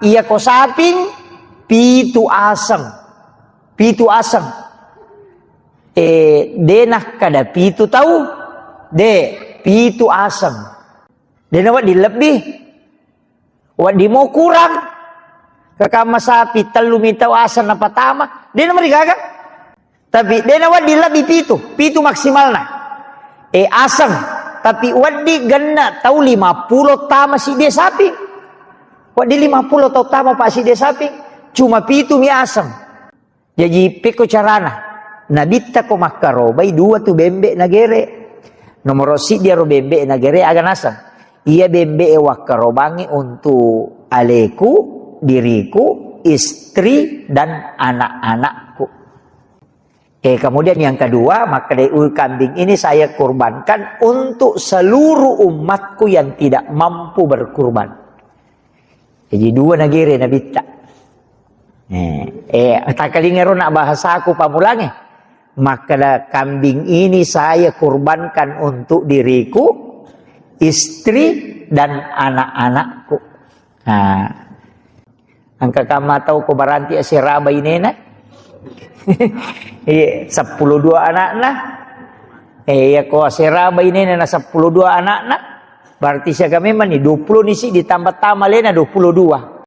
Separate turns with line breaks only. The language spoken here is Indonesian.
iya ko saping pitu asang. Pitu asang. Denah kada pitu tahu. Pitu asang. Dena wadi lebih. Wadi mau kurang. Kakama sapi telu mitau asang na patama. Dena mari gaga. Tapi dena wadi lebih pitu. Pitu maksimal na. Asang. Tapi wadi gana tahu 50 tama si dia sapi. Wadi 50 tahu tama pak si dia sapi. Cuma pitu mi asang. Jadi peko carana. Nabita ko makarobai 2 tu bembe nagere. Nomor si dia ro bembe nagere agan asang. Ia bembe wakarobangi untuk aleku, diriku, istri dan anak-anakku. Kemudian yang kedua, maka dari kambing ini saya kurbankan untuk seluruh umatku yang tidak mampu berkurban. Jadi 2 nagere nabita. Tak kalingero nak bahasa aku pamulangi. Maka kambing ini saya kurbankan untuk diriku, istri dan anak-anakku. Angka kama tahu ko baranti si Rabay nena. 10 anak nah. Ya ko si Rabay nena na 10 anak nah. Berarti siya kami man 20 ni si ditambah tama lena 22.